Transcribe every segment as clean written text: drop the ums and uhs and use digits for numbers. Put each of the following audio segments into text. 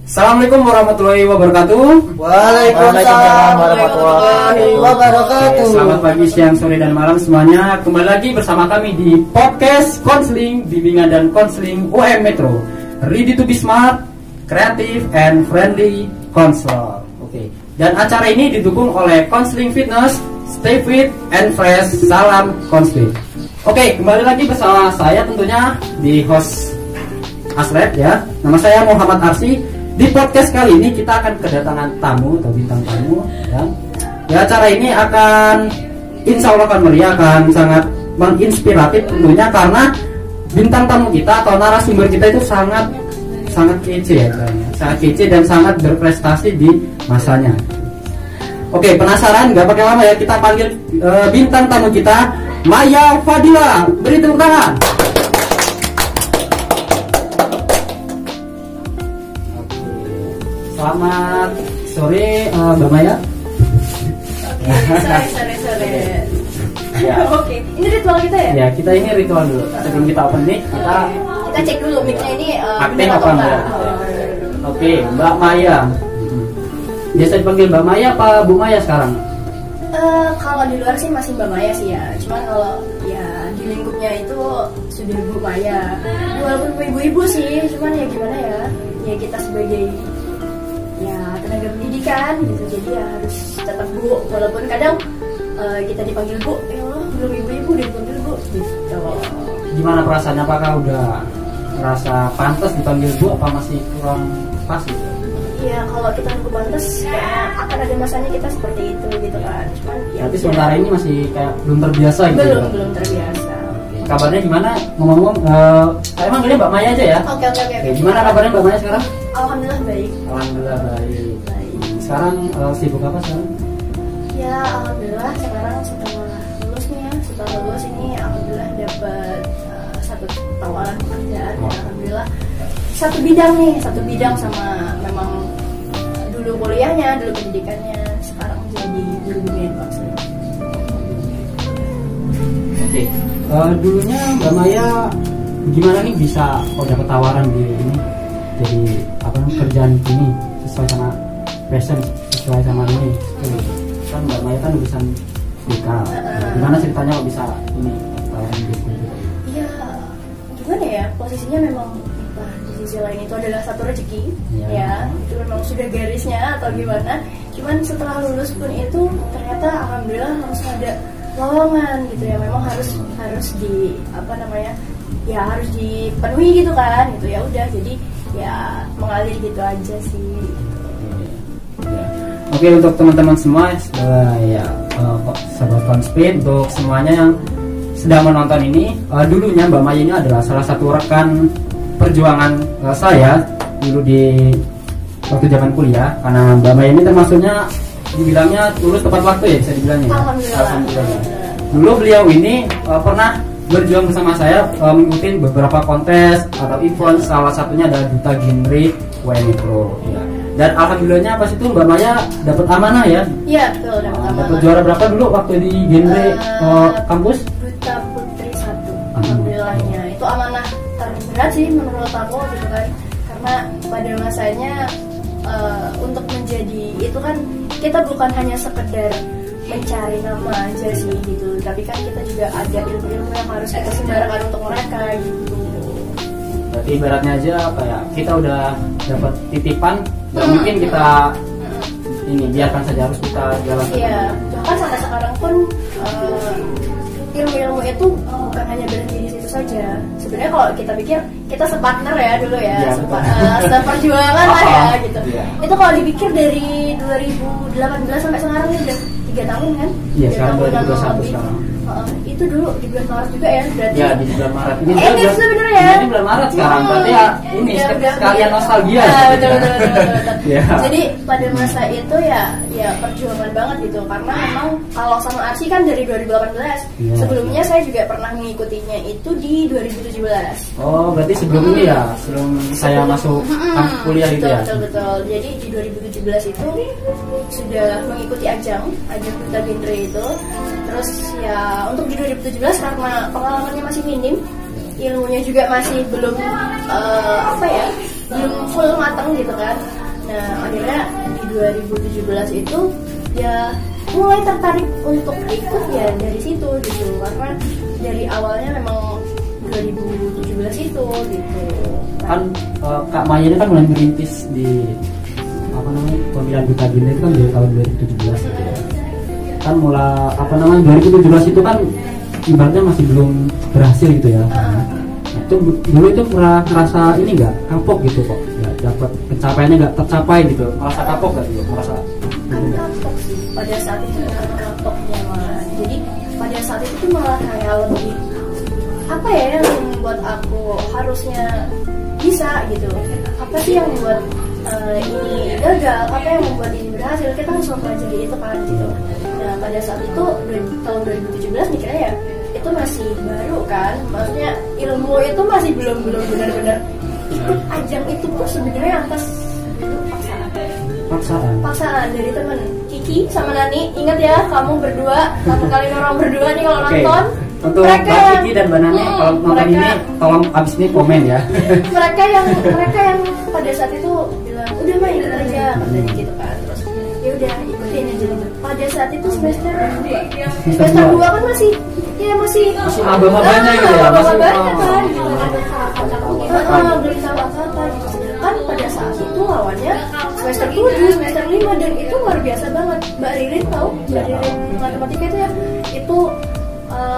Assalamualaikum warahmatullahi wabarakatuh. Waalaikumsalam warahmatullahi wabarakatuh. Selamat pagi, siang, sore, dan malam semuanya. Kembali lagi bersama kami di podcast Konseling Bimbingan dan Konseling UM Metro. Ready to be smart, creative, and friendly counselor. Oke. Dan acara ini didukung oleh Konseling Fitness, Stay Fit and Fresh. Salam konseling. Oke, kembali lagi bersama saya tentunya di host Asret ya. Nama saya Muhammad Arsi. Di podcast kali ini kita akan kedatangan tamu atau bintang tamu ya. Di acara ini akan insya Allah akan meriah, akan sangat menginspiratif tentunya karena bintang tamu kita atau narasumber kita itu sangat kece ya, sangat kece dan sangat berprestasi di masanya. Oke, penasaran? Gak pakai lama ya, kita panggil bintang tamu kita, Maya Fadila. Beri tepuk tangan. Selamat sore Mbak Maya. Sore. Ya. Oke, ini ritual kita ya? Ya, kita ini ritual dulu. Sebelum kita open mic, kita cek dulu mic-nya ini aktif benar apa atau enggak. enggak. Oke, Mbak Maya. Biasa dipanggil Mbak Maya apa Bu Maya sekarang? Kalau di luar sih masih Mbak Maya sih ya. Cuman kalau ya di lingkupnya itu sudah Bu Maya. Walaupun ibu-ibu sih, cuman ya gimana ya? Ya kita sebagai ya tenaga pendidikan gitu, jadi ya harus tetap Bu, walaupun kadang kita dipanggil Bu, ya Allah belum ibu-ibu dipanggil Bu gitu. Gimana perasaannya? Apakah udah merasa pantas dipanggil Bu apa masih kurang pas gitu? Ya kalau kita nunggu pantas kayaknya akan ada masanya kita seperti itu gitu kan. Cuman ya Tapi sementara ini masih kayak belum terbiasa gitu. belum terbiasa. Kabarnya gimana? Ngomong-ngomong, saya manggilnya Mbak Maya aja ya. Oke. Gimana kabarnya Mbak Maya sekarang? Alhamdulillah baik. Alhamdulillah baik. Sekarang sibuk apa sekarang? Ya alhamdulillah sekarang setelah lulus ini alhamdulillah dapat satu tawaran pekerjaan. Ya, alhamdulillah satu bidang sama memang dulu kuliahnya, dulu pendidikannya, sekarang jadi guru bimbingan konseling. Oke. Dulunya Mbak Maya gimana nih bisa dapat tawaran di ini jadi apa namanya kerjaan ini sesuai sama passion, sesuai sama ini kan Mbak Maya kan lulusan BK. Gimana ceritanya kok bisa ini tawaran di sini? Iya, gimana ya, posisinya memang entah di sisi lain itu adalah satu rezeki ya, itu memang sudah garisnya atau gimana. Cuman setelah lulus pun itu ternyata alhamdulillah langsung ada lowongan gitu ya, memang harus di apa namanya ya, harus dipenuhi gitu kan, gitu ya udah, jadi ya mengalir gitu aja sih. Oke, untuk teman-teman semua ya sahabat Konspeed, untuk semuanya yang sedang menonton ini, dulunya Mbak Maya ini adalah salah satu rekan perjuangan saya dulu di waktu zaman kuliah, karena Mbak Maya ini termasuknya dibilangnya lulus tepat waktu ya, bisa dibilangnya ya? Alhamdulillah. Dulu beliau ini pernah berjuang bersama saya mengikuti beberapa kontes atau event, salah satunya adalah Duta Genre UM Metro ya. Dan alhamdulillahnya pas itu Mbak Maya dapat amanah ya. Iya, betul, dapat amanah. Dapat juara berapa dulu waktu di genre kampus? Duta Putri 1. Alhamdulillahnya. Itu amanah terberat sih menurut aku gitu kan. Karena pada masanya untuk menjadi itu kan kita bukan hanya sekedar mencari nama aja sih gitu, tapi kan kita juga ada ilmu-ilmu yang harus kita sebarkan untuk mereka gitu. Berarti ibaratnya aja apa ya, kita udah dapat titipan, nggak mungkin kita ini biarkan saja, harus kita jalan. Iya, bahkan sampai sekarang pun ilmu-ilmu itu bukan hanya berhenti di situ saja. Sebenarnya kalau kita pikir kita separtner ya dulu ya, seperjuangan lah ya gitu. Itu kalau dipikir dari 2018 sampai sekarang ini udah 3 tahun kan? Iya, sekarang 2021 sekarang. Itu dulu di bulan Maret juga ya berarti. Ya, di bulan Maret ini. Ini sebenarnya ya. Ini bulan Maret sekarang, berarti ya ini sekalian nostalgia. Betul. Ya. Jadi pada masa itu ya perjuangan banget gitu, karena memang kalau sama Arsi kan dari 2018. Ya. Sebelumnya saya juga pernah mengikutinya itu di 2017. Oh, berarti sebelum ini ya, sebelum saya masuk kuliah gitu ya. Betul. Jadi di 2017 itu sudah mengikuti ajang Duta Genre itu. Terus ya untuk di 2017 karena pengalamannya masih minim, ilmunya juga masih belum belum full matang gitu kan. Nah akhirnya di 2017 itu ya mulai tertarik untuk ikut ya dari situ gitu, karena dari awalnya memang 2017 itu gitu kan. Kak Maya ini kan mulai merintis di apa namanya pemilihan Duta Gindre itu kan dari tahun 2017 gitu ya. Kan mulai apa namanya 2017 itu kan ibaratnya masih belum berhasil gitu ya. Itu dulu itu pernah ngerasa ini nggak kapok gitu kok, nggak dapat pencapaiannya nggak tercapai gitu, merasa kapok nggak gitu, merasa kapok sih pada saat itu, bukan kapoknya malah. Jadi pada saat itu tuh malah kayak lebih apa ya yang membuat aku harusnya bisa gitu, apa sih yang membuat ini gagal, apa yang membuat ini berhasil, kita harus mempelajari itu kan gitu. Nah pada saat itu tahun 2017 mikirnya ya itu masih baru kan, maksudnya ilmu itu masih belum benar-benar ikut ajang itu pun sebenarnya atas paksaan dari temen Kiki sama Nani. Ingat ya, kamu berdua satu kali orang berdua nih kalau nonton. Untuk Mbak Kiki dan Mbak Nani kalau nonton ini tolong abis ini komen ya. mereka yang pada saat itu bilang udah main ikut aja katanya gitu kan, terus ya udah ikutin aja gitu. Pada saat itu semester 2 kan masih maba-mabanya gitu ya, maba-mabanya kan gitu. Belum tahu apa-apa gitu. Sedangkan pada saat itu lawannya semester 7, semester 5 dan itu luar biasa banget. Mbak Ririn tahu, Mbak Ririn matematika itu ya, itu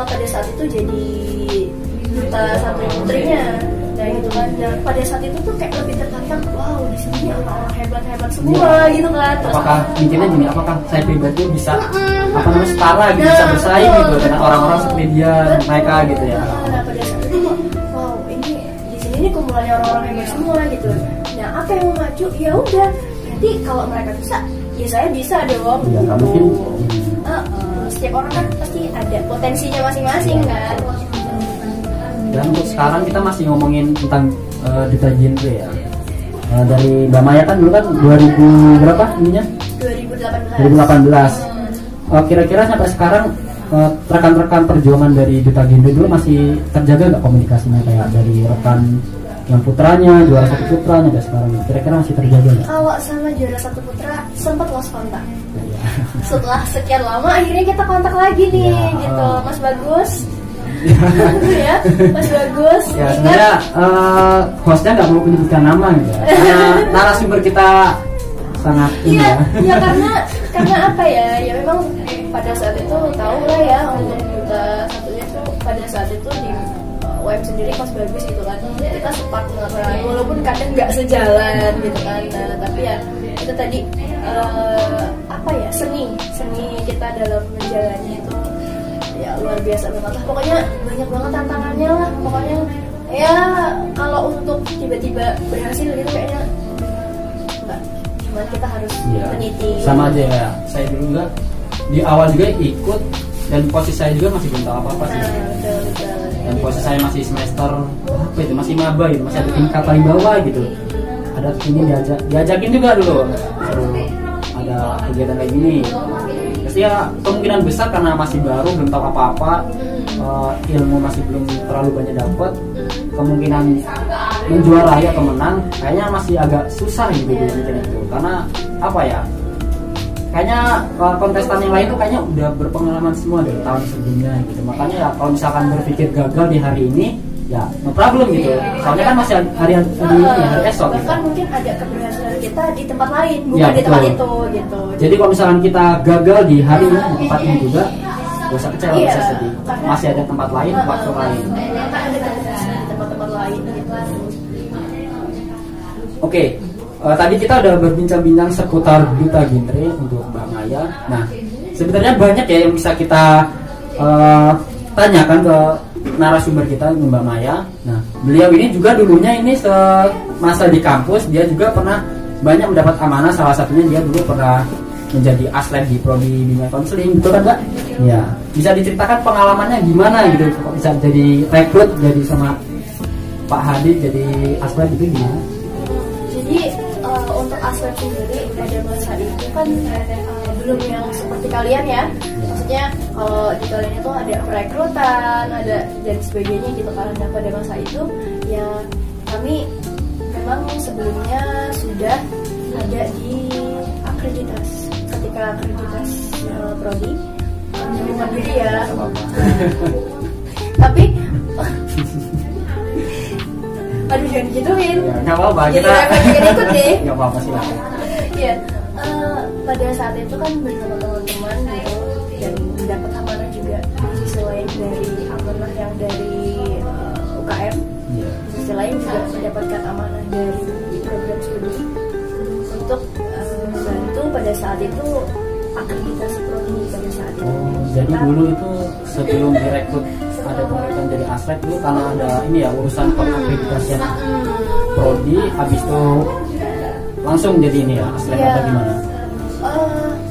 pada saat itu jadi duta santri putrinya, nah gitu kan. Dan pada saat itu tuh kayak lebih tertantang, wow di sini orang-orang hebat-hebat semua gitu kan. Terus apakah mikirnya gini, apakah saya pribadi bisa apa namanya setara gitu, bisa bersaing gitu dengan orang-orang seperti dia, mereka gitu ya. Nah pada saat itu wow ini di sini nih kumpulannya orang-orang hebat semua gitu. Nah apa yang mau maju, ya udah nanti kalau mereka bisa ya saya bisa dong ya, gitu. mungkin setiap orang kan pasti ada potensinya masing-masing kan. Dan untuk sekarang kita masih ngomongin tentang Duta Gindre ya. Dari Mbak Maya kan dulu kan 2000 berapa ininya? 2018. Kira-kira sampai sekarang rekan-rekan perjuangan dari Duta Gindre dulu masih terjaga nggak komunikasinya, kayak dari rekan yang putranya, juara 1 putranya dan sekarang kira-kira masih terjaga nggak? Kalau sama juara 1 putra sempat lost kontak. Setelah sekian lama akhirnya kita kontak lagi nih gitu, Mas Bagus. Ya, Mas Bagus. Ya sebenarnya hostnya nggak mau menyebutkan nama gitu ya, karena narasumber kita sangat ini ya. Iya karena apa ya? Ya memang pada saat itu tahu lah ya, untuk duta satunya itu pada saat itu di web sendiri Mas Bagus gitu kan. Kita sempat melakukan walaupun kadang nggak sejalan gitu kan. Nah, tapi ya itu tadi apa ya, seni kita dalam menjalani itu ya luar biasa banget lah. Pokoknya banyak banget tantangannya lah. Pokoknya ya kalau untuk tiba-tiba berhasil gitu kayaknya enggak. Cuma kita harus meniti. Sama aja ya. Saya dulu juga di awal juga ikut dan posisi saya juga masih belum tahu apa-apa sih. Betul. Dan posisi saya masih semester apa itu, masih maba gitu, masih ada tingkat paling bawah gitu. Ada ini diajakin juga dulu. Ada kegiatan kayak gini. Terus ya kemungkinan besar karena masih baru, belum tahu apa-apa, ilmu masih belum terlalu banyak dapat, kemungkinan menjuarai atau menang kayaknya masih agak susah gitu mungkin itu. Karena apa ya? Kayaknya kontestan yang lain tuh kayaknya udah berpengalaman semua dari tahun sebelumnya gitu. Makanya ya kalau misalkan berpikir gagal di hari ini, ya no problem gitu. Soalnya kan masih hari esok. Bahkan gitu. mungkin ada keberhasilan kita di tempat lain, bukan Ya, di tempat betul. itu gitu. Jadi kalau misalkan kita gagal di hari ini, di tempat ini juga, gak usah kecewa, gak Iya, usah sedih. karena- Masih ada tempat lain, waktu lain. Kan ada keberhasilan di tempat-tempat lain gitu. Oke, tadi kita udah berbincang-bincang seputar Duta Gindre untuk Mbak Maya. Nah, sebenarnya banyak ya yang bisa kita tanyakan ke narasumber kita, Mbak Maya. Nah, beliau ini juga dulunya ini semasa di kampus dia juga pernah banyak mendapat amanah. Salah satunya dia dulu pernah menjadi aslep di prodi bimbingan konseling, betul kan Mbak? Ya, bisa diceritakan pengalamannya gimana gitu? Kok bisa jadi rekrut, jadi sama Pak Hadi jadi aslep itu gimana? Jadi untuk aslep sendiri pada masa itu kan belum yang seperti kalian ya. Maksudnya kalau di kalian itu ada perekrutan, ada dan sebagainya gitu kan. Nah pada masa itu ya kami memang sebelumnya sudah ada di akreditas. Ketika akreditas prodi mandiri ya. Tapi aduh jangan gituin. Ya, nggak apa-apa, Jadi kita ikut deh. nggak apa-apa sih. Iya, pada saat itu kan bersama teman-teman gitu dan mendapat amanah juga di sisi lain dari amanah yang dari UKM, di sisi lain juga mendapatkan amanah dari program studi untuk membantu pada saat itu akreditasi prodi pada saat itu. Jadi dulu itu sebelum direkrut ada pemeriksaan dari aslep dulu karena ada ini ya urusan pengakreditasian prodi, habis itu langsung jadi ini ya aslep atau gimana?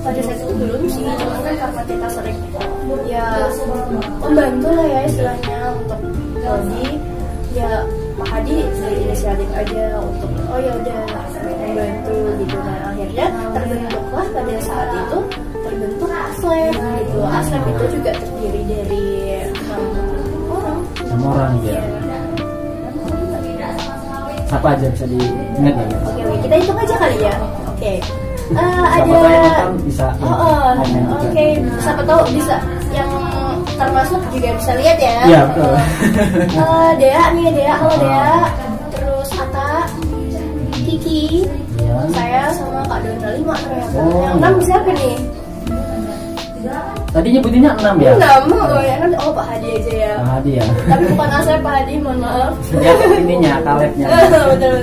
Pada saat itu belum sih, cuman kan karena kita sering ya membantu lah ya istilahnya untuk prodi, ya Pak Hadi dari inisiatif aja untuk oh ya udah membantu gitu. Nah akhirnya terbentuklah pada saat itu terbentuk aslep gitu. Aslep itu juga terdiri dari 6 orang. Ya. Siapa aja bisa diingat ya? Oke, kita hitung aja kali ya. Oke. Siapa Ada tahu yang nonton bisa komen juga. Oke, siapa tahu bisa yang termasuk juga bisa lihat ya. Iya betul. Dea nih, Dea, halo Dea. Terus Ata, Kiki, saya sama Kak Dona 5 ternyata. Yang 6 siapa nih? Tadi nyebutinnya 6 ya? 6, yang 6 oh Pak Hadi aja ya. Pak Hadi ya. Tapi bukan asal Pak Hadi, mohon maaf. Ya ininya, kaletnya. Betul.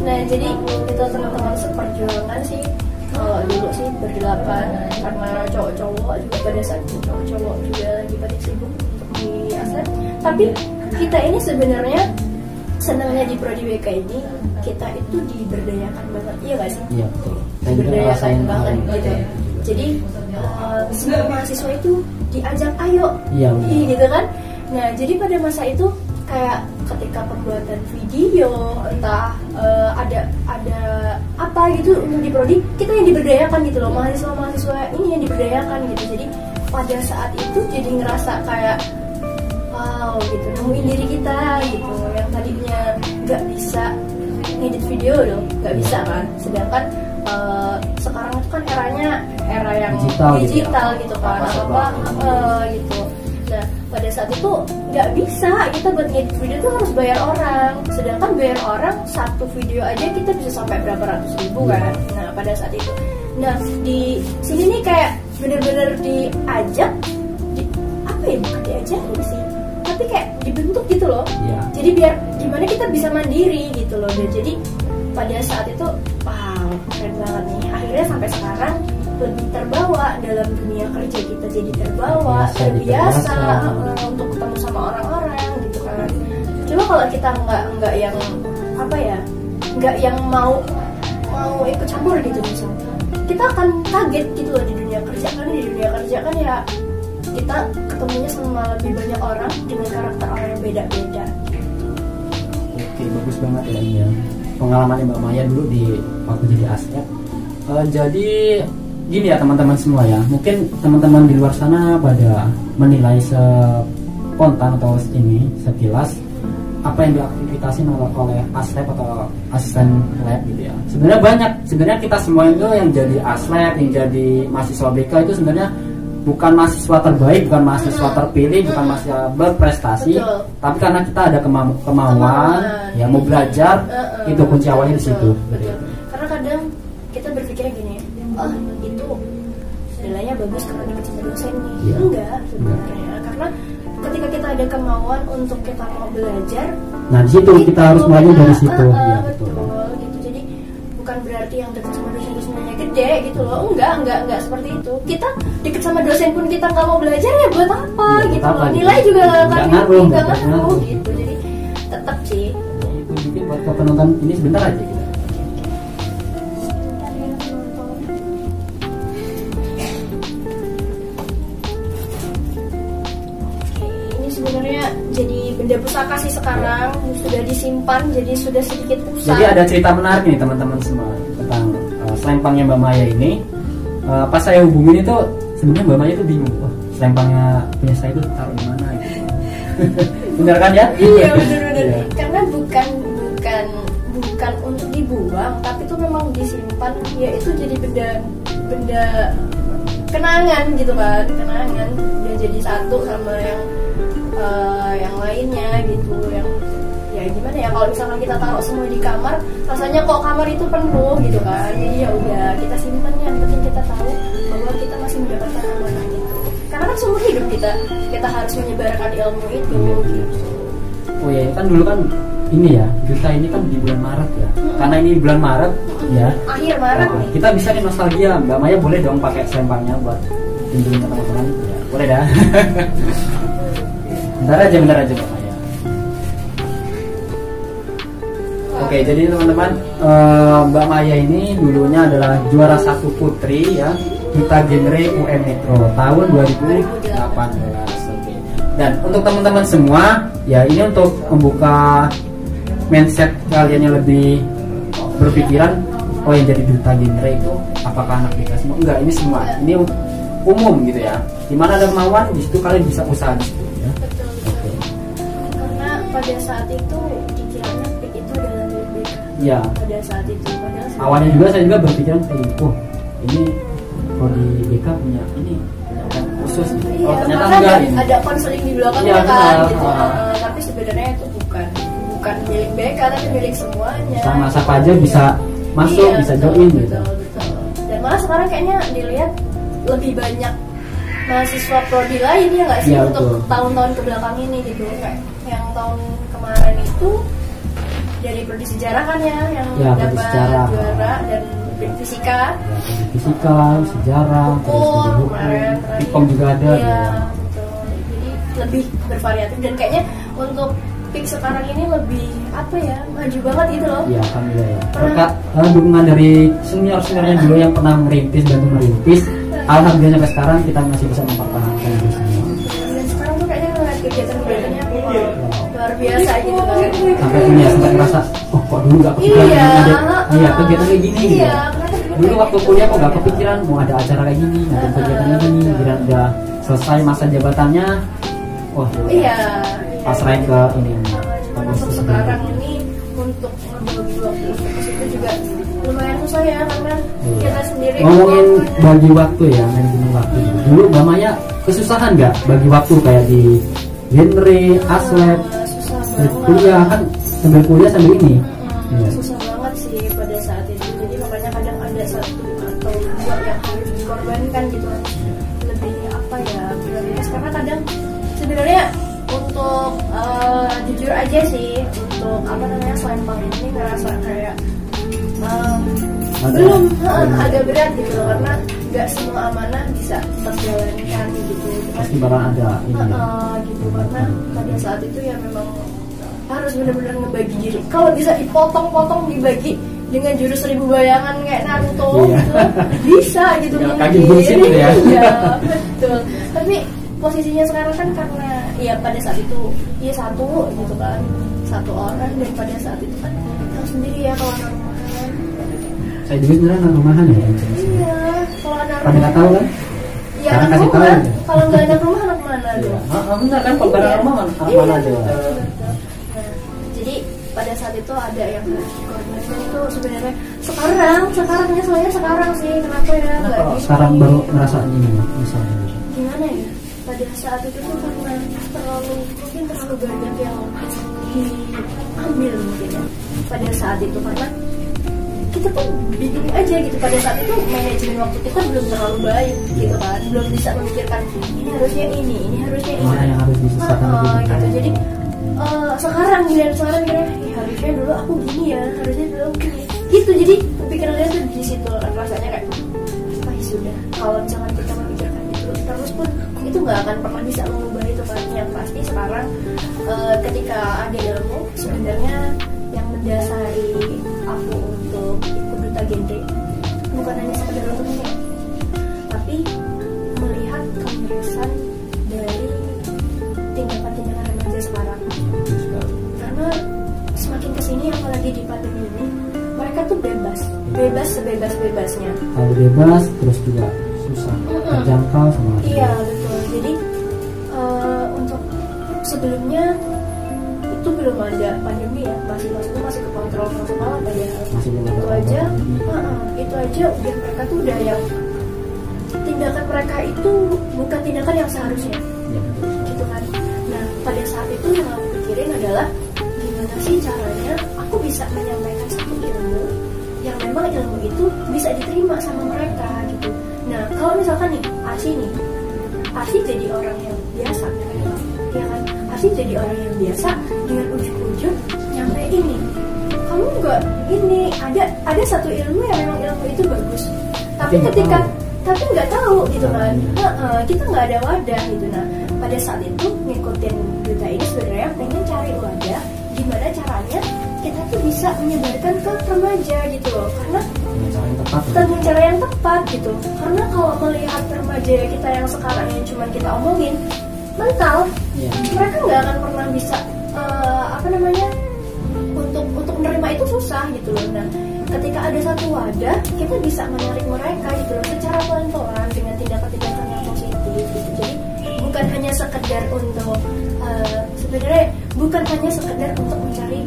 Nah jadi itu teman-teman seperjuangan sih. Kalau dulu sih berdelapan karena cowok-cowok juga pada saat itu cowok-cowok juga lagi pada sibuk untuk di aset. Tapi kita ini sebenarnya senangnya di Prodi WK ini kita itu diberdayakan banget, iya gak sih? Iya betul. Diberdayakan banget gitu. Jadi semua mahasiswa itu diajak ayo, iya, gitu kan? Nah jadi pada masa itu kayak ketika pembuatan video entah ada apa gitu untuk di prodi kita yang diberdayakan gitu loh, mahasiswa ini yang diberdayakan gitu. Jadi pada saat itu jadi ngerasa kayak wow gitu, nemuin diri kita gitu yang tadinya nggak bisa ngedit video loh, nggak bisa kan, sedangkan sekarang itu kan era yang digital gitu kan, apa gitu. Nah pada saat itu nggak bisa kita buat ngedit video tuh harus bayar orang, sedangkan bayar orang satu video aja kita bisa sampai berapa ratus ribu kan. Nah pada saat itu, nah di sini nih kayak bener-bener diajak, apa ya, bukan diajarin sih, tapi kayak dibentuk gitu loh. Jadi biar gimana kita bisa mandiri gitu loh. Dan jadi pada saat itu wow keren banget nih, akhirnya sampai sekarang lebih terbawa dalam dunia kerja, kita jadi terbawa, terbiasa untuk ketemu sama orang-orang gitu kan. Coba kalau kita nggak yang apa ya, nggak yang mau ikut campur gitu misalnya, kita akan kaget gitu loh di dunia kerja. Karena di dunia kerja kan ya kita ketemunya sama lebih banyak orang dengan karakter orang yang beda-beda. Oke, bagus banget ya ini ya pengalaman Mbak Maya dulu di waktu jadi aslep. Jadi gini ya teman-teman semua ya, mungkin teman-teman di luar sana pada menilai spontan atau ini sekilas apa yang diaktifitasin oleh aslep atau asisten lab gitu ya. Sebenarnya banyak, sebenarnya kita semua itu yang jadi aslep, yang jadi mahasiswa BK itu sebenarnya bukan mahasiswa terbaik, bukan mahasiswa terpilih, bukan mahasiswa berprestasi. Betul. Tapi karena kita ada kemauan ya mau belajar, itu kunci awalnya di situ. Betul. Karena kadang kita berpikirnya gini, oh itu nilainya bagus karena dekat sama dosen nih. Enggak sebenarnya, karena ketika kita ada kemauan untuk kita mau belajar, nah di situ kita harus mulai dari situ. Ya, betul. Gitu. Jadi bukan berarti yang dekat sama dosen itu sebenarnya gede gitu loh. Enggak seperti itu. Kita dekat sama dosen pun kita nggak mau belajar ya buat apa ya, gitu loh. Nilai juga nggak ngaruh gitu. Jadi tetap sih. Itu bikin buat penonton ini sebentar aja gitu. Sebenarnya jadi benda pusaka sih sekarang, sudah disimpan, jadi sudah sedikit rusak. Jadi ada cerita menarik nih teman-teman semua tentang selempangnya Mbak Maya ini. Pas saya hubungin itu sebenarnya Mbak Maya itu bingung, wah selempangnya punya saya itu taruh di mana gitu. Bener kan ya? Iya benar. Karena bukan bukan untuk dibuang, tapi itu memang disimpan, ya itu jadi benda kenangan gitu kan, kenangan dan jadi satu sama yang lainnya gitu, yang ya gimana ya, kalau misalkan kita taruh semua di kamar rasanya kok kamar itu penuh gitu kan. Jadi ya udah kita simpan, yang penting kita tahu bahwa kita masih mendapatkan amanah itu, karena kan seumur hidup kita harus menyebarkan ilmu itu gitu. Oh ya, kan dulu kan ini ya, duta ini kan di bulan Maret ya. Karena ini bulan Maret ya. Akhir Maret nih. Kita bisa nih nostalgia. Mbak Maya boleh dong pakai selempangnya buat tunjukin ke teman-teman. Ya, boleh dah. bentar aja Mbak Maya. Oke, jadi teman-teman, Mbak Maya ini dulunya adalah juara 1 putri ya, duta genre UM Metro tahun 2018. Oke. Dan untuk teman-teman semua, ya ini untuk membuka mindset kalian yang lebih berpikiran, oh yang jadi duta genre itu apakah anak kita semua? Enggak, ini semua, ini umum gitu ya. Dimana ada kemauan, di situ kalian bisa usaha di situ ya. Betul. Oke. Karena pada saat itu dikiranya PIK itu adalah BK. Ya. Pada saat itu, Awalnya juga saya juga berpikiran, oh ini kalau di BK punya ini kan khusus. Iya, Oh ternyata karena enggak ini. ada konseling di belakangnya Iya, kan benar. gitu. Tapi sebenarnya itu bukan milik BK, tapi milik semuanya. Sama siapa aja bisa masuk, Iya, bisa betul, join betul, gitu. betul. Dan malah sekarang kayaknya dilihat lebih banyak mahasiswa prodi lain ya nggak sih, Iya, untuk betul. tahun-tahun kebelakang ini gitu. Kayak yang tahun kemarin itu dari prodi sejarah kan ya yang Ya, prodi dapat sejarah. juara, dan fisika, Ya, dari fisika, sejarah, terus dari hukum hukum, kemarin, Pikom juga ada. iya, Ya. betul. Jadi lebih bervariatif, dan kayaknya untuk PIK sekarang ini lebih apa ya, maju banget gitu loh. Iya, alhamdulillah ya. Berkat dukungan dari senior-seniornya dulu yang pernah merintis, bantu merintis, alhamdulillah sampai sekarang kita masih bisa mempertahankan itu semua. Dan sekarang tuh kayaknya ngeliat kegiatan-kegiatannya luar biasa gitu kan. Sampai punya sempat ngerasa, oh kok dulu gak kepikiran Iya, ada kegiatan kayak gini. Iya, gitu. kenapa Dulu kayak waktu gitu? kuliah kok gak kepikiran mau ada acara kayak gini, ada kegiatan kayak gini. Kira udah selesai masa jabatannya, wah Iya. pasrahin ke ini. Cuman untuk sekarang ini untuk ngebagi waktu untuk ke situ juga lumayan susah ya, karena Iya. kita sendiri Ngomongin waktunya- bagi waktu ya, manajemen waktu. Dulu Mbak Maya kesusahan nggak bagi waktu kayak di genre, aslep, susah kuliah kan sambil kuliah sambil ini. Iya. Susah banget sih pada saat itu. Jadi makanya kadang ada satu atau dua yang harus dikorbankan gitu. Lebih apa ya, prioritas, karena kadang sebenarnya untuk jujur aja sih, untuk apa namanya, selempang ini ngerasa kayak belum agak berat gitu loh, karena nggak semua amanah bisa terjalankan gitu. Pasti bakal ada ini. Ya. Gitu, karena pada saat itu ya memang harus benar-benar ngebagi diri. Kalau bisa dipotong-potong, dibagi dengan jurus 1000 bayangan kayak Naruto Iya. gitu, bisa gitu Ya, mungkin. kaki bullshit gitu ya. Iya, betul. Tapi posisinya sekarang kan karena ya pada saat itu ya satu gitu kan, satu orang, dan pada saat itu kan tahu sendiri ya kalau anak rumahan. Saya juga sebenarnya anak rumahan ya. Iya, kalau anak Pada nggak tahu kan? ya Sekarang anak kasih rumah. tahu aja. Kalau nggak anak rumah, anak mana Iya. dong? Benar kan, kalau anak rumah anak Iya, mana aja. betul. Nah, jadi pada saat itu ada yang harus dikoordinasikan itu sebenarnya sekarangnya soalnya sekarang sih, kenapa ya Nah, nggak kalau gitu? sekarang baru ngerasa ini misalnya. Gimana ya, pada saat itu tuh karena mungkin terlalu banyak yang diambil mungkin ya pada saat itu, karena kita tuh bingung aja gitu pada saat itu, manajemen waktu kita belum terlalu baik gitu kan, belum bisa memikirkan ini harusnya ini harusnya ini. Mana yang harus diselesaikan lebih gitu. dulu. Jadi sekarang kira harusnya dulu aku gini ya, harusnya dulu aku gini gitu. Jadi pikirannya tuh di situ, rasanya kayak apa ya sudah, kalau misalkan kita memikirkan itu terus pun itu nggak akan pernah bisa mengubah itu kan. Yang pasti sekarang ketika ada ilmu, sebenarnya yang mendasari aku untuk ikut duta genre bukan hanya sekedar untuk ini, tapi melihat kemirusan dari tindakan-tindakan remaja sekarang. Karena semakin kesini, apalagi di pandemi ini, mereka tuh bebas sebebas-bebasnya. Kalau bebas terus juga susah terjangkau sama orang. Iya betul. Jadi untuk sebelumnya itu belum ada pandemi ya, masih kekontrol masalah padahal Masih belum ada itu aja pandemi. itu aja udah mereka tuh udah yang tindakan mereka itu bukan tindakan yang seharusnya Ya, betul. gitu kan. Nah pada saat itu yang aku pikirin adalah gimana sih caranya aku bisa menyampaikan satu ilmu yang memang ilmu itu bisa diterima sama mereka gitu. Nah kalau misalkan nih Asi jadi orang yang biasa ya kan, Asi jadi orang yang biasa dengan ujuk-ujuk nyampe ini kamu enggak ini ada satu ilmu yang memang ilmu itu bagus tapi ketika tapi nggak tahu gitu kan. Kita nggak ada wadah gitu. Nah pada saat itu ngikutin duta ini sebenarnya pengen cari wadah gimana caranya kita tuh bisa menyebarkan ke remaja gitu loh, karena dengan cara yang tepat gitu. Karena kalau melihat remaja kita yang sekarang yang cuma kita omongin mental, mereka nggak akan pernah bisa untuk menerima itu susah gitu loh. Nah ketika ada satu wadah kita bisa menarik mereka gitu loh secara pelan-pelan dengan tindakan-tindakan yang positif gitu. Jadi bukan hanya sekedar untuk sebenarnya bukan hanya sekedar untuk mencari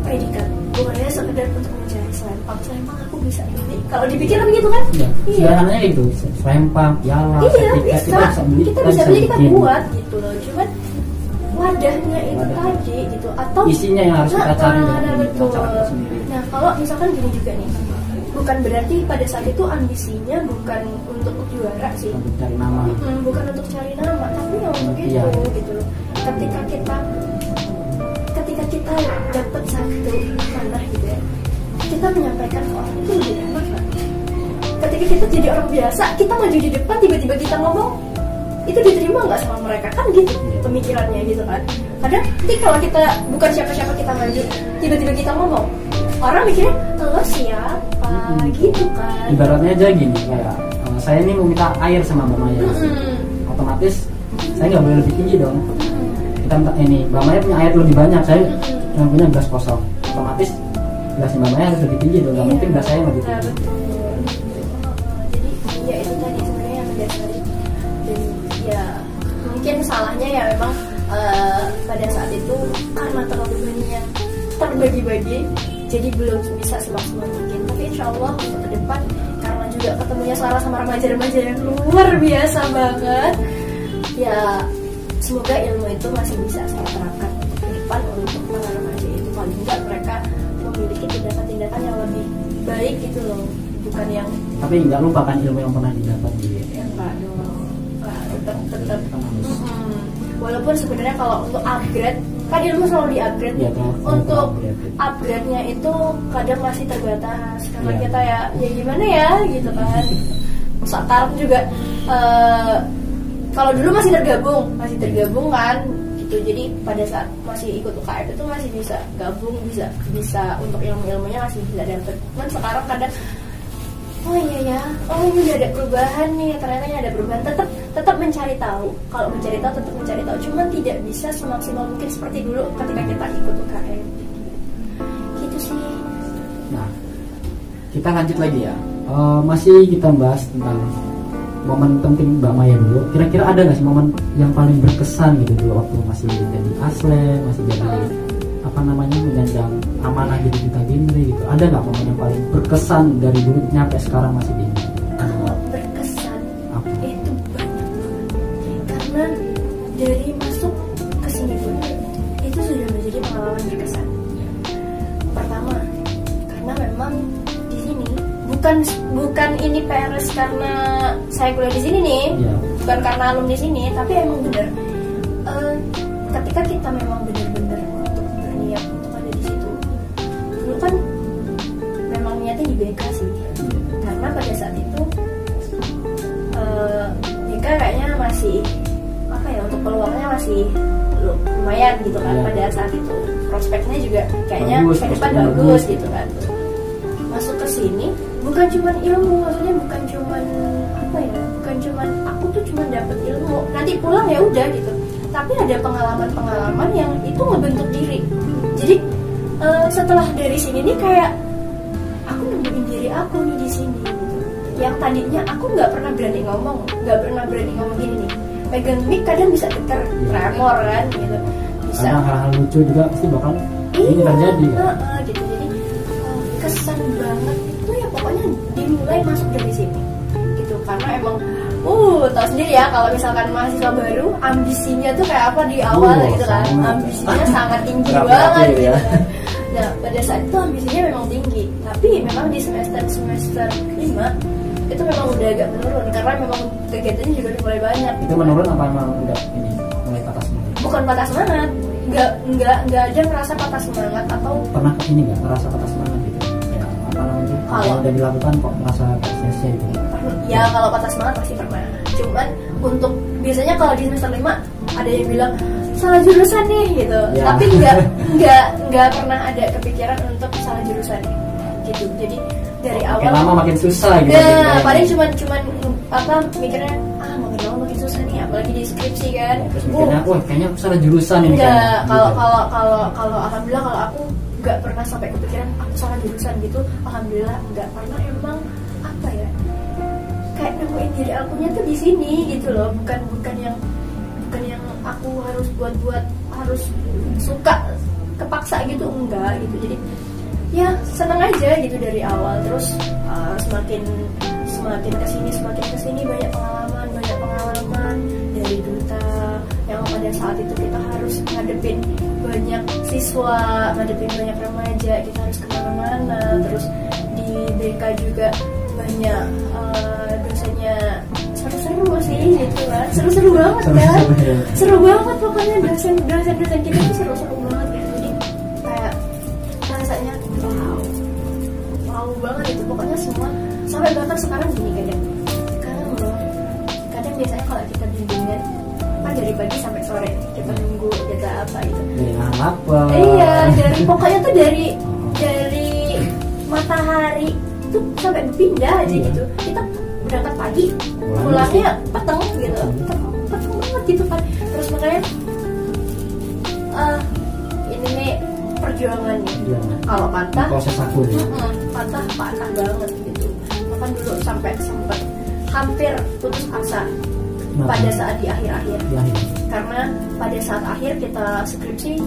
predikat, bukan hanya sekedar untuk mencari selempang aku bisa ini. Kalau dipikir begitu kan? Sederhananya itu selempang, piala, kita bisa beli kita buat gitu loh. Cuman wadahnya itu tadi gitu atau isinya yang harus kita cari betul. Nah kalau misalkan gini juga nih, bukan berarti pada saat itu ambisinya bukan untuk juara sih, untuk cari nama, bukan untuk cari nama, tapi yang untuk itu gitu loh. Ketika kita dapat satu mana gitu ya, kita menyampaikan ke orang itu lebih enak kan. Ketika kita jadi orang biasa, kita maju di depan tiba-tiba kita ngomong itu diterima nggak sama mereka kan gitu pemikirannya gitu kan. Kadang nanti kalau kita bukan siapa-siapa kita maju tiba-tiba kita ngomong orang mikirnya lo siapa gitu kan. Ibaratnya aja gini kayak saya ini mau minta air sama Mbak Maya, otomatis saya nggak boleh lebih tinggi dong. Kita minta ini Mbak Maya punya air lebih banyak, saya yang punya gelas kosong, otomatis gelasnya Mbak Maya harus lebih tinggi dong, nggak mungkin gelas saya yang lebih tinggi. Jadi ya itu tadi sebenarnya yang mendasari. Dan ya mungkin salahnya ya memang pada saat itu karena terlalu banyak terbagi-bagi jadi belum bisa semaksimal mungkin. Tapi insya Allah untuk ke depan karena juga ketemunya Sarah sama remaja-remaja yang luar biasa banget ya, semoga ilmu itu masih bisa saya terapkan untuk ke depan untuk para remaja itu. Paling enggak mereka memiliki tindakan-tindakan yang lebih baik gitu loh, bukan yang tapi nggak lupakan ilmu yang pernah didapat gitu ya. Enggak dong, tetap. Walaupun sebenarnya kalau untuk upgrade kan ilmu selalu di-upgrade ya, untuk upgrade-nya itu kadang masih terbatas karena kita ya gimana ya gitu kan. Sekarang juga kalau dulu masih tergabung kan gitu. Jadi pada saat masih ikut UKM itu masih bisa gabung, bisa untuk ilmu-ilmunya masih bisa dapat. Cuman sekarang kadang ini udah ada perubahan nih, ternyata ini ada perubahan. Tetap mencari tahu. Kalau mencari tahu tetap mencari tahu. Cuman tidak bisa semaksimal mungkin seperti dulu ketika kita ikut UKM. Gitu sih. Nah, kita lanjut lagi ya. Masih kita bahas tentang momen penting Mbak Maya dulu. Kira-kira ada nggak sih momen yang paling berkesan gitu dulu waktu masih jadi aslen, masih jadi menyandang amanah jadi duta genre gitu? Ada nggak momen yang paling berkesan dari dulu nyampe sekarang masih di? Kalau berkesan itu banyak karena dari masuk ke sini pun itu sudah menjadi pengalaman berkesan. Pertama, karena memang di sini bukan ini PRS karena saya kuliah di sini nih, bukan karena alumni sini, tapi emang bener ketika kita memang bener-bener untuk berniat untuk ada di situ. Dulu kan memang niatnya di BK sih, karena pada saat itu BK kayaknya masih untuk peluangnya masih lumayan gitu kan. Pada saat itu prospeknya juga kayaknya ke depan bagus gitu kan. Masuk ke sini bukan cuma ilmu, maksudnya bukan cuma aku tuh cuma dapat ilmu nanti pulang ya udah gitu, tapi ada pengalaman yang itu ngebentuk diri. Jadi setelah dari sini nih kayak aku nemuin diri aku nih di sini gitu. Yang tadinya aku nggak pernah berani ngomong gini nih, pegang mic kadang bisa getar, tremor kan gitu, bisa. Karena hal-hal lucu juga pasti bakal ini terjadi ya. Gitu. Jadi kesan banget itu ya pokoknya dimulai masuk dari sini gitu, karena emang tahu sendiri ya kalau misalkan mahasiswa baru ambisinya tuh kayak apa di awal gitu kan, ambisinya sangat tinggi banget gitu. Nah pada saat itu ambisinya memang tinggi, tapi memang di semester 5 itu memang udah agak menurun karena memang kegiatannya juga udah mulai banyak. Itu menurun apa emang udah ini mulai patah semangat? Bukan patah semangat, nggak ada merasa patah semangat atau pernah ini nggak merasa patah semangat gitu? Ya apa namanya? Kalau udah dilakukan kok merasa sia-sia gitu? Ya kalau patah semangat pasti pernah. Cuman untuk biasanya kalau di semester 5 ada yang bilang salah jurusan nih gitu. Ya. Tapi nggak pernah ada kepikiran untuk salah jurusan gitu. Jadi dari awal lama makin susah gitu. Nah, paling cuman apa mikirnya makin lama makin susah nih, apalagi di skripsi kan. Terus mikirnya, wah kayaknya aku salah jurusan ini. Enggak, kalau alhamdulillah kalau aku nggak pernah sampai kepikiran aku salah jurusan gitu. Alhamdulillah nggak, karena emang apa ya? Kayak nemuin diri akunya tuh di sini gitu loh, bukan yang aku harus buat harus suka kepaksa gitu, enggak gitu. Jadi ya seneng aja gitu dari awal. Terus semakin kesini banyak pengalaman dari duta yang pada saat itu kita harus ngadepin banyak siswa, ngadepin banyak remaja, kita harus kemana-mana. Terus di BK juga banyak dosennya seru-seru sih gitu kan, seru-seru banget kan, seru banget pokoknya dosen kita tuh seru-seru banget gitu. Jadi kayak rasanya wow banget itu pokoknya semua, sampai bahkan sekarang gini kadang biasanya kalau kita bimbingan kan dari pagi sampai sore kita nunggu jeda apa gitu. Apa? Iya, pokoknya tuh dari matahari tuh sampai pindah aja gitu. Kita berangkat pagi, pulangnya peteng gitu, peteng banget gitu kan. Terus makanya ini nih perjuangan nih. Kalau patah, proses aku nih. patah banget gitu. Bahkan dulu sampai sempat hampir putus asa pada saat di akhir-akhir. Karena pada saat akhir kita skripsi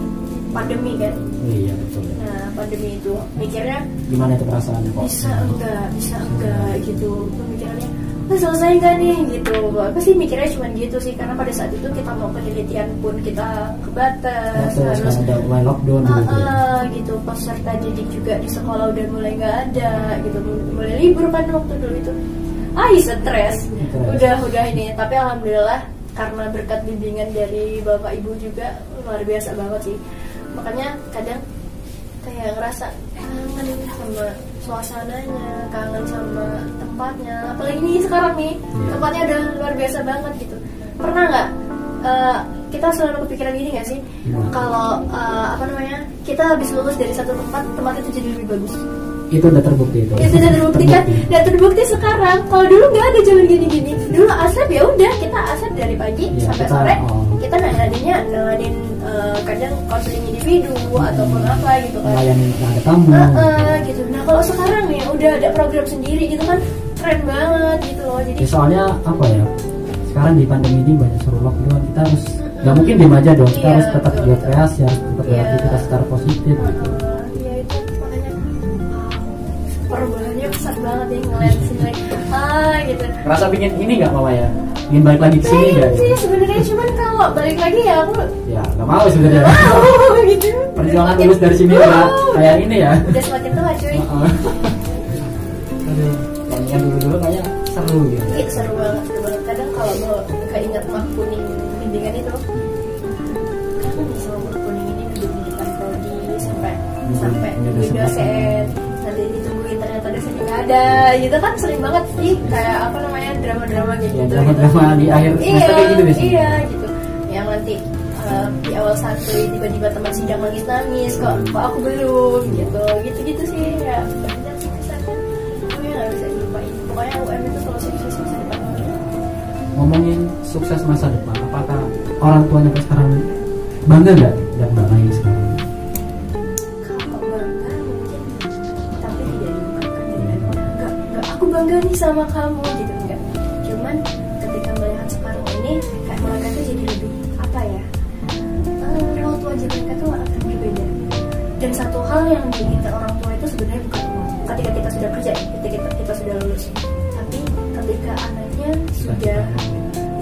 pandemi kan. Iya betul. Nah pandemi itu mikirnya gimana itu perasaannya kok? Bisa enggak gitu. Pemikirannya selesai enggak nih gitu. Apa sih mikirnya cuma gitu sih, karena pada saat itu kita mau penelitian pun kita kebatas, harus ada mulai lockdown gitu. Peserta didik juga di sekolah udah mulai nggak ada gitu, mulai libur kan waktu dulu itu. Stres. Udah ini, tapi alhamdulillah karena berkat bimbingan dari Bapak Ibu juga luar biasa banget sih. Makanya kadang kayak ngerasa kangen sama suasananya, kangen sama tempatnya. Apalagi ini sekarang nih, tempatnya udah luar biasa banget gitu. Pernah nggak kita selalu kepikiran gini nggak sih? Kalau kita habis lulus dari satu tempat itu jadi lebih bagus. Itu udah terbukti itu. Itu udah terbukti kan? Udah terbukti sekarang. Kalau dulu nggak ada jalan gini-gini. Dulu asap ya udah kita asap dari pagi sampai sore. Kita nanganin kadang konseling individu ataupun apa gitu kan. Melayani ada tamu. Gitu. Nah kalau sekarang nih udah ada program sendiri gitu kan, keren banget gitu loh. Jadi soalnya apa ya? Sekarang di pandemi ini banyak suruh lockdown, kita harus nggak mungkin diem aja dong. Kita harus tetap berkreasi, harus tetap beraktivitas secara positif. Gitu. Perubahannya besar banget nih ngeliat sini gitu. Rasa pingin ini nggak Mama ya? Ingin balik lagi ke sini nggak? Sih sebenarnya, cuman kalau balik lagi ya aku nggak mau sebenarnya. Gitu. Perjuangan lulus dari sini udah kayak ini ya. Udah semakin tua cuy. Aduh, yang dulu kayak seru gitu. Itu seru banget. Kadang kalau mau keinget Mak Kuning bimbingan itu, kan bisa Mak Kuning ini duduk di depan prodi sampai nungguin dosen. Nanti ditungguin ternyata dosennya nggak ada gitu kan, sering banget sih kayak drama-drama kayak gitu. Drama di akhir semester kayak gitu biasanya. Iya gitu. Yang nanti di awal santuy tiba-tiba teman sidang nangis kok aku belum gitu sih ya. Banyak sih kesannya. Pokoknya nggak bisa dilupain. Pokoknya UM itu selalu sukses masa depan. Ngomongin sukses masa depan, apakah orang tuanya sekarang bangga nggak dan Mbak Mai sekarang? Bangga nih sama kamu gitu, enggak. Cuman ketika melihat sekarang ini kayak mereka tuh jadi lebih apa ya, raut wajah hal yang diinginkan orang tua itu sebenarnya bukan uang. Ketika kita sudah kerja, ketika kita sudah lulus, tapi ketika anaknya sudah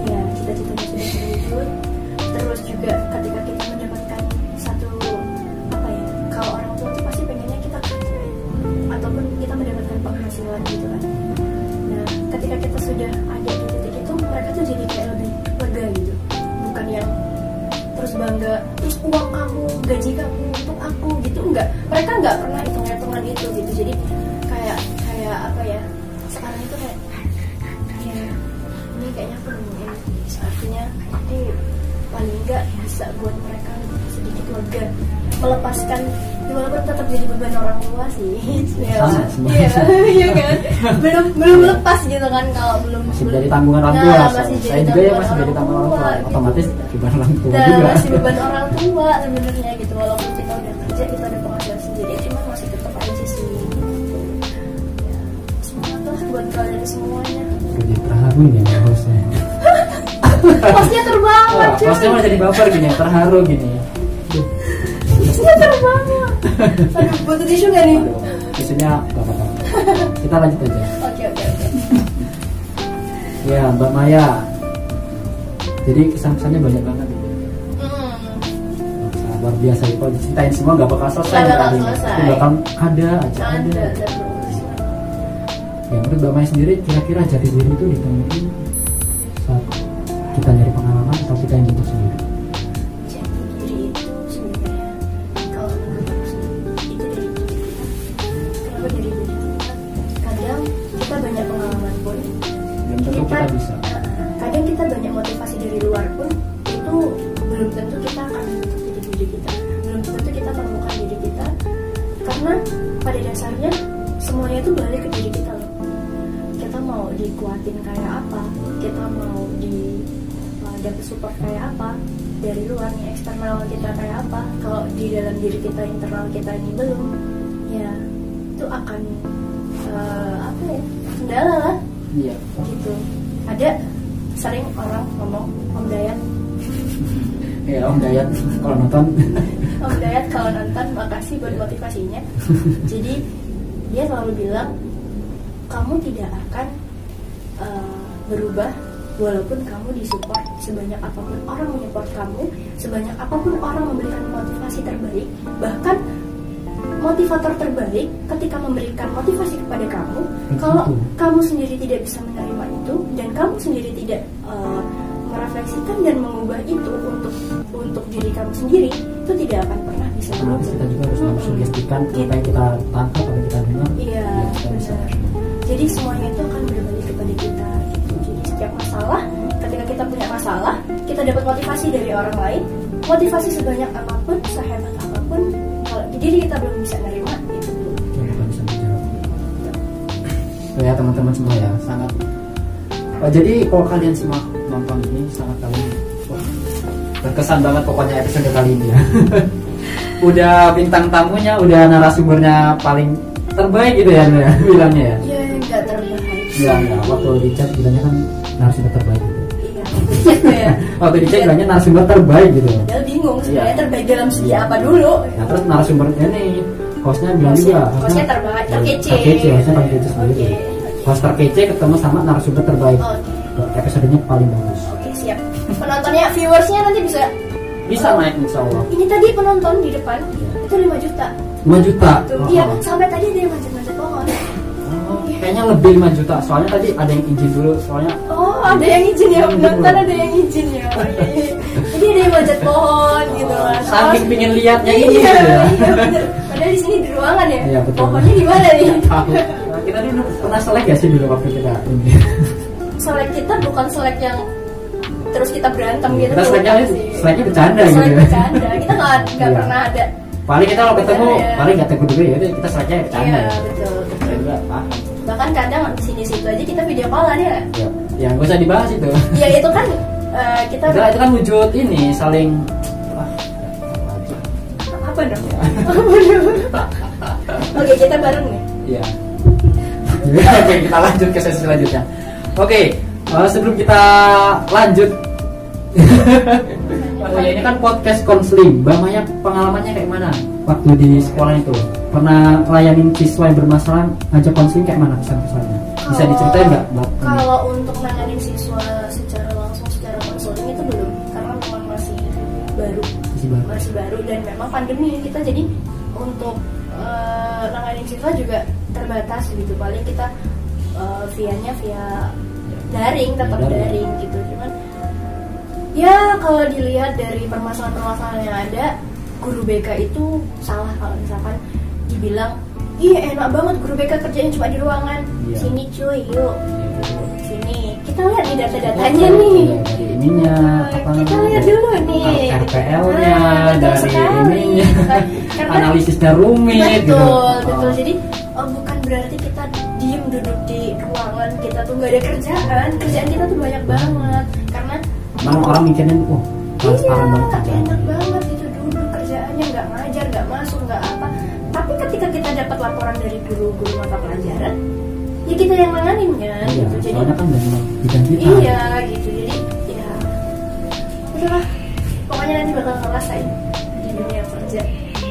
ya cita-citanya sudah terwujud, terus juga ketika kita mendapatkan satu apa ya, kalau orang tua itu pasti pengennya kita kerja ataupun kita mendapatkan penghasilan gitu kan. Nah ketika kita sudah ada di titik itu, mereka tuh jadi kayak lebih lega gitu, bukan yang terus bangga, terus uang kamu, gaji kamu untuk aku gitu, enggak. Mereka enggak pernah hitung-hitungan itu gitu. Jadi kayak apa ya, sekarang itu kayak ini kayaknya aku nemuin, artinya ini paling enggak bisa buat mereka sedikit lega, melepaskan walaupun tetap jadi beban orang tua sih. Iya kan, belum lepas gitu kan, kalau belum jadi tanggungan orang tua. Saya juga ya masih jadi tanggungan orang tua, gitu. otomatis beban orang tua Dan juga. masih beban orang tua sebenarnya gitu, walaupun kita udah kerja, kita ada penghasilan sendiri, cuma masih tetap aja sih. Ya, semangat lah buat kalian semuanya. Jadi terharu nih ya hostnya. Hostnya terbawa, cuy. Hostnya malah jadi baper gini, terharu gini. Hostnya terbawa. Aduh, butuh tisu gak nih? Tisunya gak apa-apa. Kita lanjut aja. Oke. Ya, Mbak Maya. Jadi kesan-kesannya banyak banget gitu. Luar biasa, kalau diceritain semua gak bakal selesai. Gak bakal selesai. Itu bakal ada aja. Ada. Ya, menurut Mbak Maya sendiri, kira-kira jati diri itu ditemuin saat kita nyari pengalaman atau kita yang bentuk sendiri? Jati diri itu sebenarnya kalau menurut aku sih itu dari diri kita. Kenapa dari diri kita? Kadang kita banyak pengalaman pun, Belum tentu kita bisa. kadang kita banyak motivasi dari luar pun, itu belum tentu kita akan bentuk jadi diri kita, belum tentu kita menemukan diri kita, karena pada dasarnya semuanya itu balik ke diri kita loh. Kita mau dikuatin kayak apa, kita mau dapat support kayak apa dari luar nih, eksternal kita kayak apa, kalau di dalam diri kita, internal kita ini belum, ya itu akan apa ya, kendala lah. Iya. Gitu. Ada sering orang ngomong Om Dayat. Ya, Om Dayat kalau nonton. Om Dayat kalau nonton, makasih buat motivasinya. Jadi dia selalu bilang, kamu tidak akan berubah walaupun kamu disupport sebanyak apapun orang menyupport kamu, sebanyak apapun orang memberikan motivasi terbaik, bahkan motivator terbaik ketika memberikan motivasi kepada kamu, kalau kamu sendiri tidak bisa menerima itu dan kamu sendiri tidak merefleksikan dan mengubah itu untuk diri kamu sendiri, itu tidak akan pernah bisa berubah. Kita juga harus mensugestikan apa yang kita tangkap, apa yang kita dengar. Iya, benar. Jadi semuanya itu akan berbalik kepada kita. Gitu. Jadi setiap masalah, ketika kita punya masalah, kita dapat motivasi dari orang lain. Motivasi sebanyak apapun, sehebat apapun, kalau di diri kita belum bisa nerima, itu belum. Kita bisa menjawab. Ya teman-teman semua ya, sangat. Jadi kalau kalian semua nonton ini sangat kalian berkesan banget pokoknya episode kali ini ya. Udah bintang tamunya, udah narasumbernya paling terbaik gitu ya, bilangnya ya. Iya, enggak terbaik. Enggak. Waktu di chat bilangnya kan narasumber terbaik gitu. Iya. Waktu di chat bilangnya narasumber terbaik gitu. Padahal bingung sebenarnya terbaik dalam segi apa dulu. Nah terus narasumbernya nih, hostnya bilang juga. Hostnya terbaik, terkece. Terkece, hostnya paling kece sendiri. Host terkece ketemu sama narasumber terbaik. Episodenya paling bagus. Oke, siap. Penontonnya, viewersnya nanti bisa naik insya Allah. Ini tadi penonton di depan itu 5 juta. 5 juta? Iya, sampai tadi ada yang manjat-manjat pohon. Kayaknya lebih 5 juta, soalnya tadi ada yang izin dulu, soalnya. Oh, ada yang izin ya, penonton ada yang izin ya. Jadi ada yang manjat pohon gitu kan. Saking pengen lihatnya ini. Iya, bener. Padahal di sini di ruangan ya. Iya, betul. Pohonnya di mana nih? Kita dulu pernah selek ya sih dulu waktu kita ini. Selek kita bukan selek yang terus kita berantem gitu. Kita seleknya bercanda gitu. Selek bercanda. Kita nggak pernah ada. Paling kita kalau ketemu, paling nggak tegur dulu ya, kita seleknya bercanda. Iya, betul. Enggak paham. Bahkan kadang di sini-situ aja kita video callan ya. Ya nggak usah dibahas itu. Iya itu kan kita. Itu kan wujud ini saling. Apa dong? Oke, kita bareng nih. Iya. Oke, kita lanjut ke sesi selanjutnya. Oke, sebelum kita lanjut Oh ya, ini kan podcast konseling. Mbak Maya pengalamannya kayak mana waktu di sekolah itu? Pernah layanin siswa yang bermasalah ngajak konseling kayak mana kesan-kesannya? Bisa diceritain nggak, Mbak? Kalau untuk nanganin siswa secara langsung secara konseling itu belum, karena memang masih baru dan memang pandemi kita, jadi untuk nanganin siswa juga terbatas gitu. Paling kita via daring, tetap daring gitu. Cuman ya kalau dilihat dari permasalahan-permasalahan yang ada, guru BK itu salah kalau misalkan dibilang, ih enak banget guru BK kerjain cuma di ruangan. Sini cuy, yuk sini kita lihat nih data-datanya nih. Dari ininya, kita lihat dulu nih RPL-nya, dari ininya, analisisnya rumit. Betul. Jadi bukan berarti kita diem duduk di ruangan kita tuh nggak ada kerjaan kita tuh banyak banget, karena memang orang mikirin, transparan banget kerjaan. Enak banget gitu duduk kerjaannya, nggak ngajar, nggak masuk, nggak apa. Tapi ketika kita dapat laporan dari guru-guru mata pelajaran, ya kita yang nanganinnya gitu. Jadi soalnya kan memang bidang kita. Iya gitu. Jadi ya udahlah, pokoknya nanti bakal selesai di dunia kerja.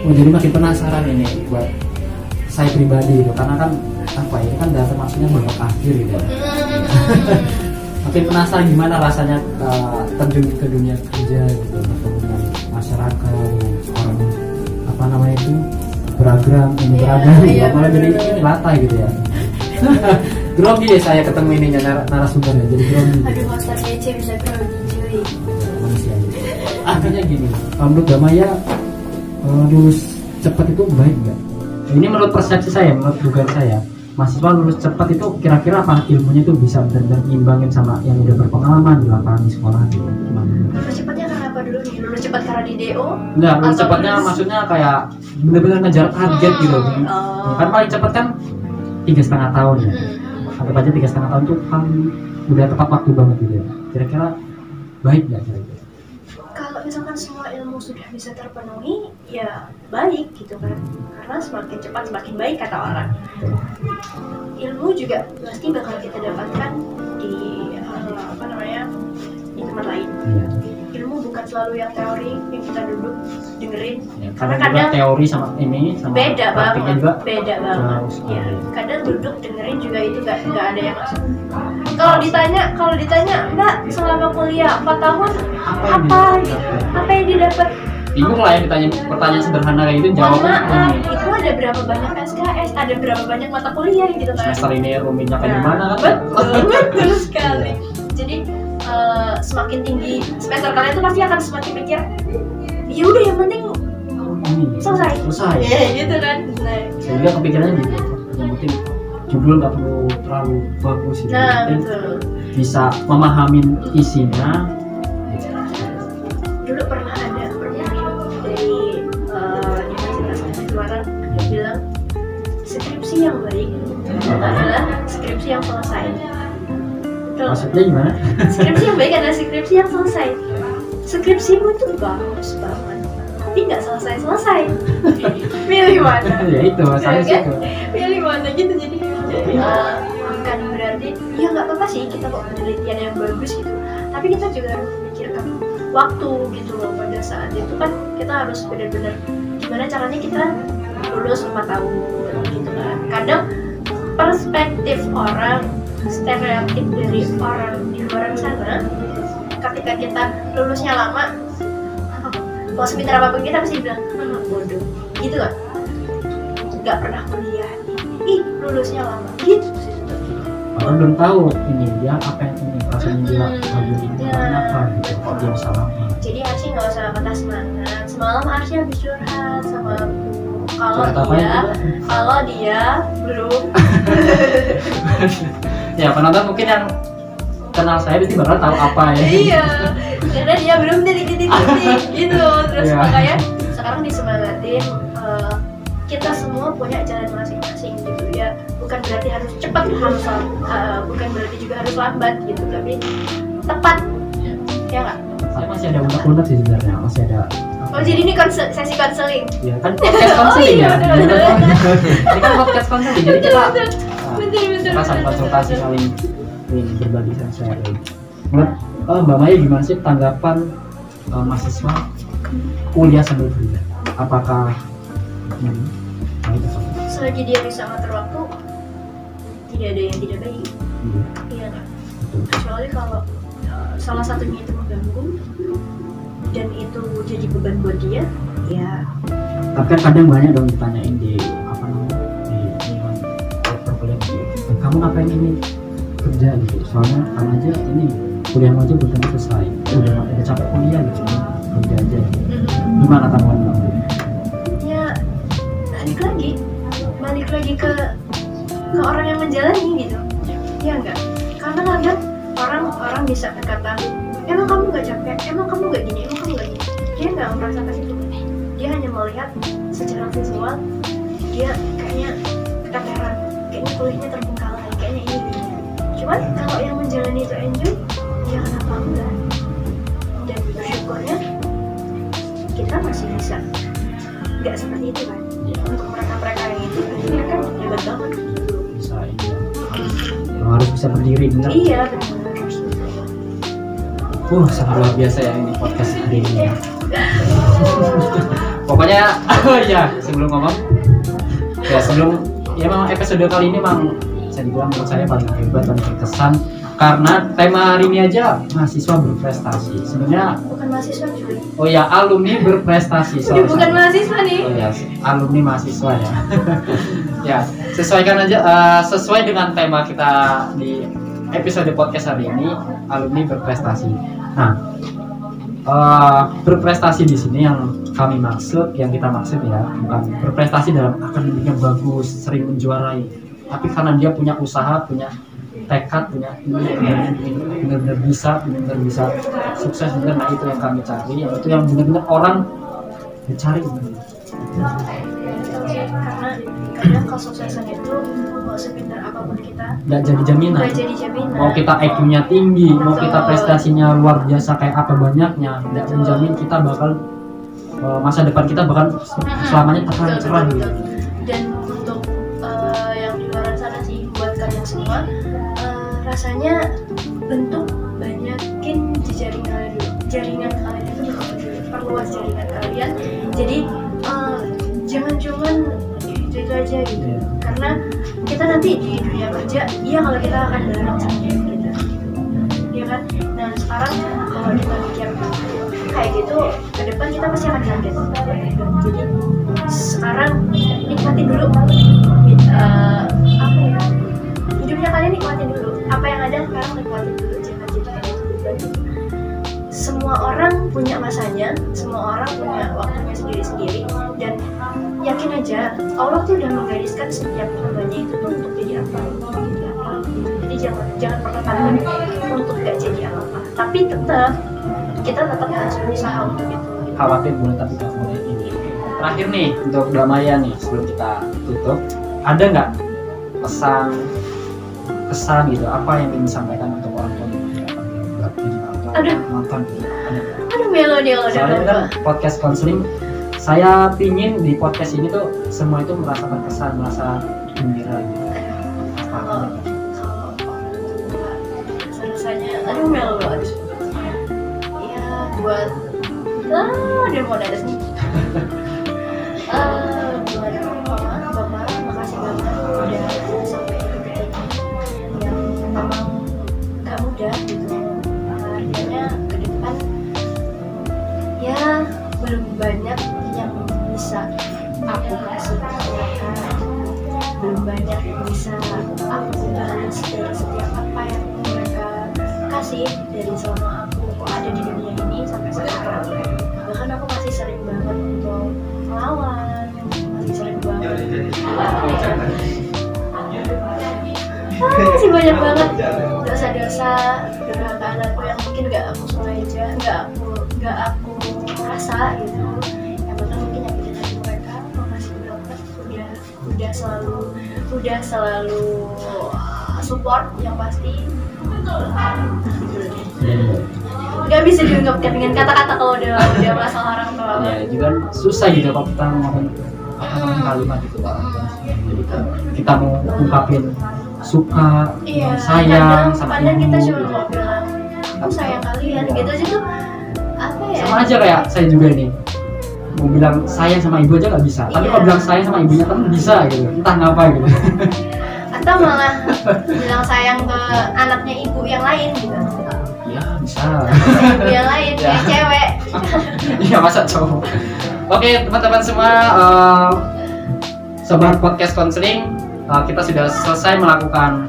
Jadi makin penasaran ini buat saya pribadi itu, karena kan apa ini kan data maksudnya babak akhir gitu. Makin penasaran gimana rasanya terjun ke dunia kerja gitu, bertemu dengan masyarakat, orang apa namanya itu beragam, malah jadi ini latah gitu ya. Grogi deh saya ketemu ininya narasumbernya, jadi grogi. Aduh, Master Kece bisa grogi cuy. Manusia. Akhirnya gini, menurut Mbak Maya lulus cepat itu baik nggak? Ini menurut persepsi saya, menurut dugaan saya, mahasiswa lulus cepat itu kira-kira apa ilmunya itu bisa benar-benar nyimbangin sama yang udah berpengalaman di lapangan di sekolah gitu. Gimana? Lulus cepatnya karena apa dulu nih? Lulus cepat karena di DO? Enggak, lulus cepatnya maksudnya kayak benar-benar ngejar target gitu. Kan paling cepat kan 3,5 tahun ya. Anggap aja 3,5 tahun itu kan udah tepat waktu banget gitu ya. Kira-kira baik nggak kira-kira? Kalau misalkan semua ilmu sudah bisa terpenuhi, ya baik gitu kan. Karena semakin cepat semakin baik kata orang. Ilmu juga pasti bakal kita dapatkan di di tempat lain. Iya. Ilmu bukan selalu yang teori yang kita duduk dengerin. Ya, karena kadang teori sama ini sama beda banget. juga Beda banget. Ya, kadang duduk dengerin juga itu nggak ada yang masuk. Kalau ditanya, Mbak, selama kuliah 4 tahun apa yang didapat? Bingung lah ya ditanya pertanyaan sederhana kayak gitu, jawabnya itu ada berapa banyak SKS, ada berapa banyak mata kuliah gitu kan. Semester ini rumitnya kayak gimana kan? Betul sekali. Jadi semakin tinggi semester kalian itu pasti akan semakin mikir, ya udah yang penting selesai. Ya gitu kan. Sehingga kepikirannya gitu. Yang penting judul nggak perlu terlalu bagus gitu. Betul. Bisa memahami isinya. Dulu pernah ada dari Universitas Semarang bilang skripsi yang baik adalah skripsi yang selesai. Betul. Maksudnya gimana? Skripsi yang baik adalah skripsi yang selesai. Skripsimu itu bagus banget, tapi nggak selesai. Pilih mana? Ya itu masalahnya kan? itu. Pilih mana gitu. Jadi bukan berarti ya nggak apa-apa sih kita kok penelitian yang bagus gitu, tapi kita juga harus memikirkan waktu gitu loh. Pada saat itu kan kita harus benar-benar gimana caranya kita lulus 4 tahun gitu kan. Kadang perspektif orang, stereotip dari orang di luar sana, ketika kita lulusnya lama, mau sepintar apapun kita pasti bilang bodoh gitu kan, nggak pernah kuliah, lulusnya lama gitu sih. Orang belum tahu ini dia apa yang ini rasanya dia lagi ini apa gitu, kok dia bisa lama. Jadi Arsy nggak usah patah semangat. Semalam Arsy habis curhat sama aku. Kalau dia belum. Ya penonton mungkin yang kenal saya pasti bakal tahu apa ya. Iya, karena dia belum titik gitu. Terus makanya sekarang disemangatin. Kita semua punya jalan masing-masing gitu ya. Bukan berarti harus cepat, bukan berarti juga harus lambat gitu, tapi tepat. Ya nggak? Saya masih ada unek-unek sih sebenarnya, masih ada. Oh jadi ini sesi konseling? Iya kan podcast konseling ya. Ini kan podcast konseling, jadi kita betul. saling konsultasi, saling berbagi sharing. Menurut Mbak Maya gimana sih tanggapan mahasiswa kuliah sambil kerja? Apakah selagi dia bisa ngatur waktu, tidak ada yang tidak baik. Iya kan? Kecuali kalau salah satunya itu mengganggu dan itu jadi beban buat dia, ya. Tapi kan kadang banyak dong ditanyain di perkuliahan, kamu ngapain ini kerja gitu? Soalnya kamu aja ini kuliahmu aja belum selesai, udah capek kuliah gitu, kerja aja. Gimana tanggapan kamu? Ya balik lagi ke orang yang menjalani gitu, ya enggak? Karena kadang orang bisa berkata, emang kamu nggak capek, emang kamu nggak gini, emang kamu nggak gini. Dia nggak merasakan itu, dia hanya melihat secara visual, dia kayaknya keteteran, kayaknya kulitnya terbengkalai, kayaknya ini gini. Cuman kalau yang menjalani itu enjoy, ya kenapa enggak? Dan bersyukurnya kita masih bisa nggak seperti itu kan. Untuk mereka yang itu akhirnya kan hebat banget. Bisa harus bisa berdiri, benar? Iya benar. Sangat luar biasa ya ini podcast hari ini ya. Pokoknya sebelum memang episode kali ini memang bisa dibilang menurut saya paling hebat dan berkesan karena tema hari ini aja mahasiswa berprestasi. Sebenarnya bukan mahasiswa cuy. Oh ya, alumni berprestasi. Bukan mahasiswa nih. Oh ya, alumni mahasiswa ya. Ya, sesuai dengan tema kita di episode podcast hari ini, alumni berprestasi. Nah, berprestasi di sini yang kita maksud ya, bukan berprestasi dalam akademiknya bagus, sering menjuarai, tapi karena dia punya usaha, punya tekad, punya benar-benar bisa sukses benar. Nah itu yang kami cari, itu yang benar-benar orang mencari. Karena kesuksesan itu mau sepintar apapun kita nggak jadi jaminan. Mau kita IQ-nya tinggi, mau kita prestasinya luar biasa kayak apa banyaknya, nggak menjamin kita bakal masa depan kita bakal selamanya terang gitu. Dan untuk yang di luar sana sih, buat kalian semua, rasanya bentuk banyakin jaringan kalian itu perluas jaringan kalian. Jadi jangan cuman itu aja gitu. Karena kita nanti di dunia kerja, kalau kita akan bareng sama kita, ya kan. Nah sekarang kalau kita mikir kayak gitu, ke depan kita pasti akan kaget. Jadi sekarang nikmatin dulu hidupnya kalian, nikmatin dulu apa yang ada sekarang, nikmatin dulu, jangan jadikan itu beban. Semua orang punya masanya, semua orang punya waktunya sendiri-sendiri, dan yakin aja Allah tuh udah menggariskan setiap hambanya itu tuh untuk jadi apa. Jadi jangan pernah takut untuk gak jadi apa-apa, tapi kita tetap harus berusaha untuk itu. Khawatir boleh, tapi gak boleh ini. Terakhir nih untuk Mbak Maya nih, sebelum kita tutup, ada nggak kesan gitu, apa yang ingin disampaikan untuk orang tua nonton gitu? Aduh melodi. Soalnya kan podcast konseling, saya pingin di podcast ini tuh semua itu merasakan kesan, merasa gembira gitu. Rasanya melodi. Ya buat dia mau ada sih. Buat bapak, makasih banget udah sampai ke ini yang memang gak mudah gitu. Artinya ke depan ya belum banyak yang bisa aku kasih ke mereka, belum banyak yang bisa aku balas dari setiap apa yang mereka kasih dari selama aku ada di dunia ini sampai sekarang. Bahkan aku masih sering banget untuk melawan, masih sering banget masih banyak banget dosa-dosa durhaka aku yang mungkin gak aku sengaja, gak aku rasa gitu, yang bahkan mungkin nyakitin hati mereka. Makasih banget udah selalu support yang pasti. Gak bisa diungkapkan dengan kata-kata kalau udah masalah orang tua. Ya juga susah gitu kalau kita ngomongin kalimat itu Pak. Jadi kita mau ungkapin suka, sayang sama ibu kita cuma mau bilang aku sayang kalian gitu aja tuh apa ya, sama aja kayak saya juga nih mau bilang sayang sama ibu aja nggak bisa, tapi kalau bilang sayang sama ibunya kan bisa gitu, entah ngapa gitu. atau malah bilang sayang ke anaknya ibu yang lain gitu. Ya bisa. Ibu yang lain kayak cewek. Iya masa cowok. Oke teman-teman semua, sobat podcast konseling, kita sudah selesai melakukan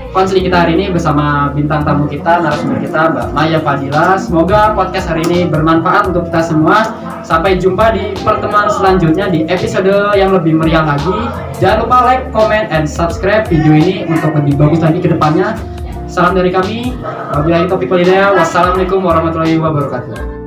konseling kita hari ini bersama bintang tamu kita, narasumber kita Mbak Maya Fadila. Semoga podcast hari ini bermanfaat untuk kita semua. Sampai jumpa di pertemuan selanjutnya di episode yang lebih meriah lagi. Jangan lupa like, comment, and subscribe video ini untuk lebih bagus lagi ke depannya. Salam dari kami. Wabillahi taufiq wal hidayah. Wassalamualaikum warahmatullahi wabarakatuh.